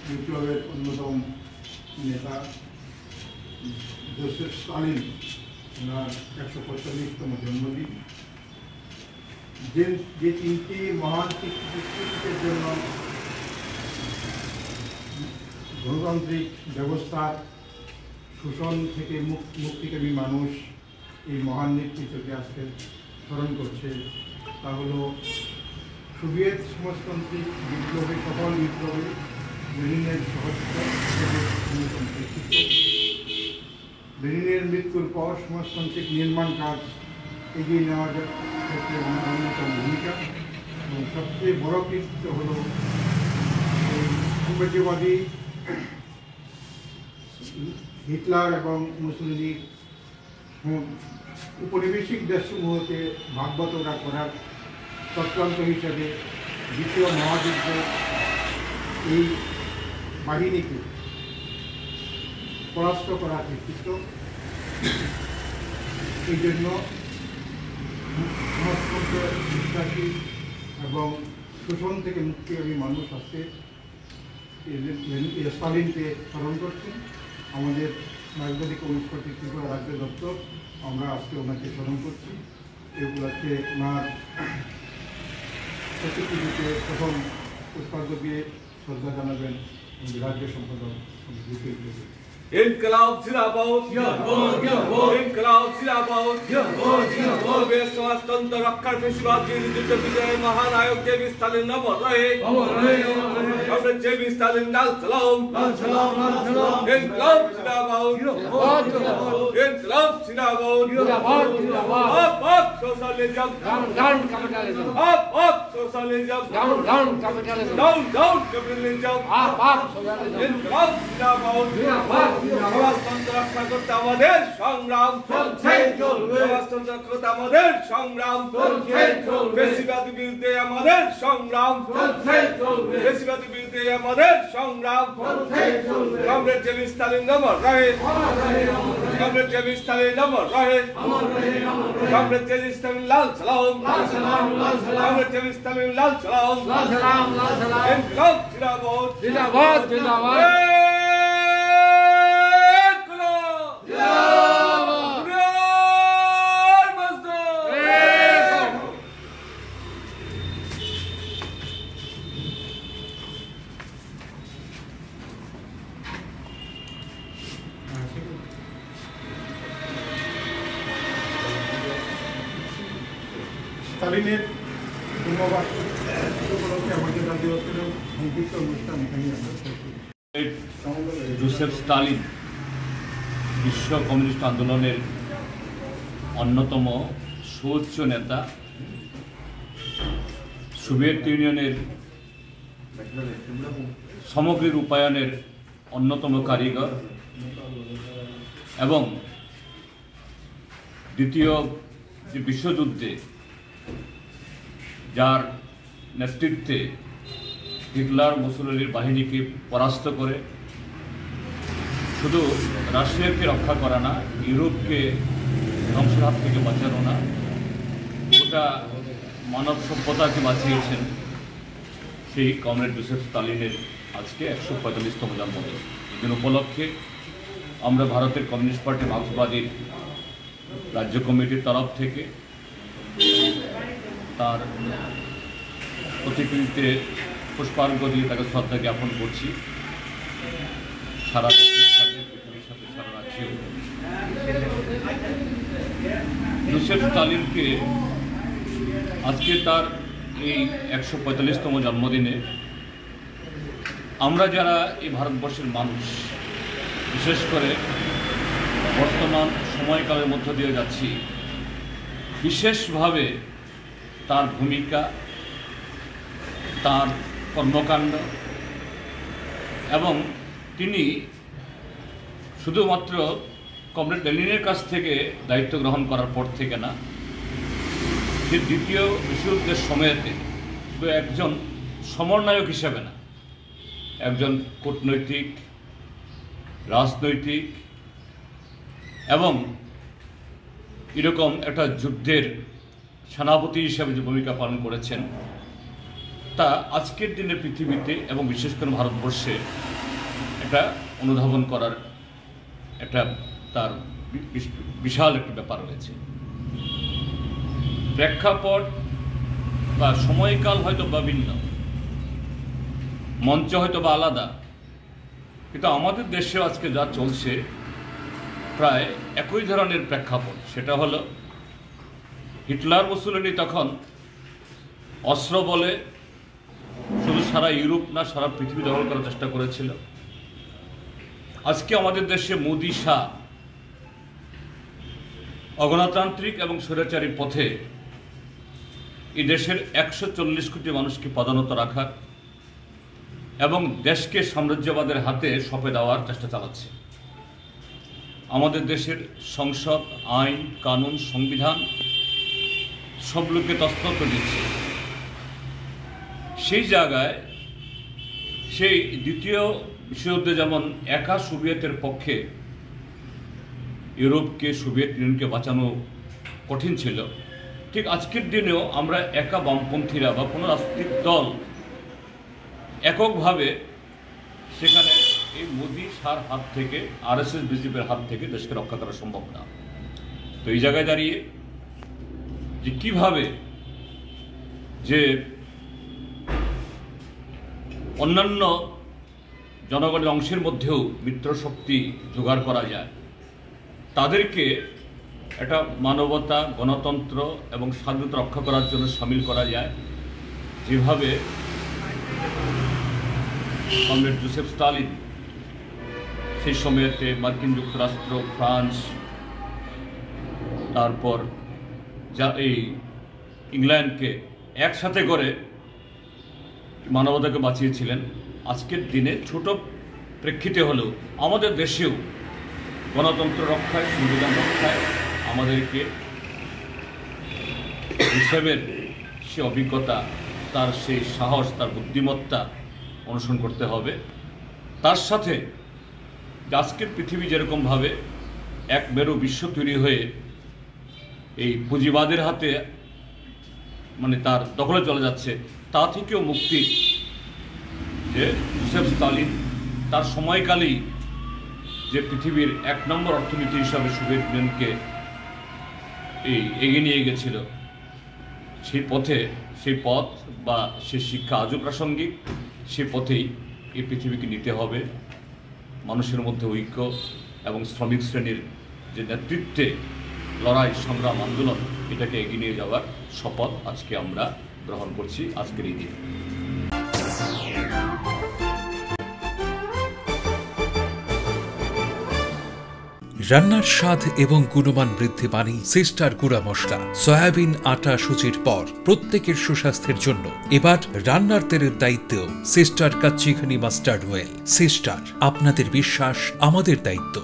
বিপ্লবের অন্যতম নেতা জোসেফ স্টালিন ওনার 145তম জন্মদিন। যে তিনটি মহান কৃতিত্বের জন্য গণতান্ত্রিক ব্যবস্থার শোষণ থেকে মুক্তিকামী মানুষ এই মহান নেতৃত্বকে আজকে স্মরণ করছে, তা হল সোভিয়েত সমাজতান্ত্রিক বিপ্লবে, সফল বিপ্লবে লেনিনের লেনিনের মৃত্যুর পর সমাজতান্ত্রিক নির্মাণ কাজ এগিয়ে নেওয়ার ক্ষেত্রে অন্যতম ভূমিকা এবং সবচেয়ে বড় কৃতিত্ব হল সাম্রাজ্যবাদী হিটলার এবং মুসলিনীর উপনিবেশিক দেশসমূহকে ভাগবতরা করার চক্রান্ত হিসেবে দ্বিতীয় মহাযুদ্ধে এই বাহিনীকে পরাস্ত করার কৃতিত্ব। এই জন্য সমাজতন্ত্র বিশ্বাসী এবং শোষণ থেকে মুক্তিকামী মানুষ আজকে স্টালিনকে স্মরণ করছেন। আমাদের মার্গদী কমিউনিস্ট পার্টি ত্রিপুরা রাজ্য দপ্তর আমরা আজকে ওনাকে স্মরণ করছি। এই উপলক্ষে ওনার প্রতিকৃতিতে প্রথম পুষ্পার্ঘ্য দিয়ে শ্রদ্ধা জানাবেন রাজ্য সম্পাদক। ইনকলাব জিন্দাবাদ, ইনকলাব জিন্দাবাদ। সোভিয়েত সমাজতন্ত্র রক্ষার ফেসিবাদী যুদ্ধ বিজয়ের মহানায়ক জেবি স্টালিন অমর রহে। আমরা জেবি স্টালিন লাল সালাম, ইনকলাব জিন্দাবাদ, ইনকলাব জিন্দাবাদ। Up socialism, down capitalism. Up socialism, down capitalism. Down capitalism. Up socialism. ইনকলাব জিন্দাবাদ। সমাজতন্ত্র রক্ষা করতে আমাদের সংগ্রাম চলছে চলবে। সমাজতন্ত্র রক্ষা করতে আমাদের সংগ্রাম চলছে চলবে। ফেসিবাদের বিরুদ্ধে আমাদের সংগ্রাম চলছে চলবে। ফেসিবাদের বিরুদ্ধে আমাদের সংগ্রাম চলছে চলবে। কমরেড জেবি স্টালিন অমর রহে, কমরেড জেবি স্টালিন অমর রহে, কমরেড জেবি স্টালিন লাল সালাম, কমরেড জেবি স্টালিন লাল সালাম। ইনকলাব জিন্দাবাদ, জিন্দাবাদ, জিন্দাবাদ। স্টালিনের জন্মবার্ষিকী উপলক্ষে আমাদের রাজ্য দপ্তরের সংক্ষিপ্ত অনুষ্ঠান এখানে জোসেফ স্টালিন বিশ্ব কমিউনিস্ট আন্দোলনের অন্যতম সুউচ্চ নেতা, সোভিয়েত ইউনিয়নের সামগ্রী রূপায়ণের অন্যতম কারিগর এবং দ্বিতীয় বিশ্বযুদ্ধে যার নেতৃত্বে হিটলার মুসোলিনির বাহিনীকে পরাস্ত করে শুধু রাশিয়াকে রক্ষা করা না, ইউরোপকে ধ্বংসের হাত থেকে বাঁচানো না, গোটা মানব সভ্যতাকে বাঁচিয়েছেন সেই কমরেড জোসেফ স্টালিনের আজকে 145তম জন্মদিন। এদিন উপলক্ষে আমরা ভারতের কমিউনিস্ট পার্টি মার্ক্সবাদীর রাজ্য কমিটির তরফ থেকে তার প্রতিকৃতিতে পুষ্পার্ঘ্য দিয়ে তাকে শ্রদ্ধা জ্ঞাপন করছি। সারা দেশের সাথে, পৃথিবীর সাথে, সারা রাজ্যেও জোসেফ স্টালিনকে আজকে তার এই 145তম জন্মদিনে আমরা যারা এই ভারতবর্ষের মানুষ, বিশেষ করে বর্তমান সময়কালের মধ্য দিয়ে যাচ্ছি, বিশেষভাবে তার ভূমিকা, তার কর্মকাণ্ড এবং তিনি শুধুমাত্র কমরেড লেনিনের কাছ থেকে দায়িত্ব গ্রহণ করার পর থেকে না, যে দ্বিতীয় বিশ্বযুদ্ধের সময়তে শুধু একজন সমন্বয়ক হিসেবে না, একজন কূটনৈতিক, রাজনৈতিক এবং এরকম একটা যুদ্ধের সেনাপতি হিসেবে যে ভূমিকা পালন করেছেন, তা আজকের দিনে পৃথিবীতে এবং বিশেষ করে ভারতবর্ষে একটা অনুধাবন করার একটা তার বিশাল একটা ব্যাপার রয়েছে। প্রেক্ষাপট বা সময়কাল হয়তো বা ভিন্ন, মঞ্চ হয়তো বা আলাদা, কিন্তু আমাদের দেশে আজকে যা চলছে প্রায় একই ধরনের প্রেক্ষাপট। সেটা হলো হিটলার মুসোলিনি তখন অস্ত্র বলে শুধু সারা ইউরোপ না সারা পৃথিবী দখল করার চেষ্টা করেছিল। আজকে আমাদের দেশে মোদি শাহ অগণতান্ত্রিক এবং স্বৈরাচারী পথে এই দেশের 140 কোটি মানুষকে পদানত রাখার এবং দেশকে সাম্রাজ্যবাদের হাতে সঁপে দেওয়ার চেষ্টা চালাচ্ছে। আমাদের দেশের সংসদ, আইন, কানুন, সংবিধান সবগুলোকে তছনছ করে দিচ্ছে। সেই জায়গায় সেই দ্বিতীয় বিশ্বযুদ্ধে যেমন একা সোভিয়েতের পক্ষে ইউরোপকে, সোভিয়েত ইউনিয়নকে বাঁচানো কঠিন ছিল, ঠিক আজকের দিনেও আমরা একা বামপন্থীরা বা কোনো রাজনৈতিক দল এককভাবে সেখানে এই মোদি শাহর হাত থেকে, আরএসএস বিজেপির হাত থেকে দেশকে রক্ষা করা সম্ভব না। তো এই জায়গায় দাঁড়িয়ে যে কিভাবে যে অন্যান্য জনগণের অংশের মধ্যেও মিত্রশক্তি জোগাড় করা যায়, তাদেরকে একটা মানবতা, গণতন্ত্র এবং স্বাধীনতা রক্ষা করার জন্য সামিল করা যায়, যেভাবে কমরেড জোসেফ স্টালিন সেই সময়তে মার্কিন যুক্তরাষ্ট্র, ফ্রান্স, তারপর যা এই ইংল্যান্ডকে একসাথে করে মানবতাকে বাঁচিয়েছিলেন। আজকের দিনে ছোট প্রেক্ষিতে হলেও আমাদের দেশেও গণতন্ত্র রক্ষায়, সংবিধান রক্ষায় আমাদেরকে হিসেবের সে অভিজ্ঞতা, তার সেই সাহস, তার বুদ্ধিমত্তা অনুসরণ করতে হবে। তার সাথে আজকের পৃথিবী যেরকমভাবে এক মেরু বিশ্ব তৈরি হয়ে এই পুঁজিবাদের হাতে মানে তার দখলে চলে যাচ্ছে, তা থেকেও মুক্তি যে জোসেফ স্টালিন তার সময়কালেই যে পৃথিবীর 1 নম্বর অর্থনীতি হিসাবে সোভিয়েত ইউনিয়নকে এগিয়ে নিয়ে গেছিল, সেই পথে, সেই পথ বা সেই শিক্ষা আজও প্রাসঙ্গিক। সে পথেই এই পৃথিবীকে নিতে হবে। মানুষের মধ্যে ঐক্য এবং শ্রমিক শ্রেণীর যে নেতৃত্বে লড়াই, সংগ্রাম, আন্দোলন, এটাকে এগিয়ে নিয়ে যাওয়ার শপথ আজকে আমরা গ্রহণ করছি আজকের এই দিন। রান্নার স্বাদ এবং গুণমান বৃদ্ধি মানেই সিস্টার গুঁড়া মশলা। সয়াবিন, আটা, সুজির পর প্রত্যেকের সুস্বাস্থ্যের জন্য এবার রান্নার তেলের দায়িত্বেও sister kachi ghani mustard oil. Sister, আপনাদের বিশ্বাস আমাদের দায়িত্ব।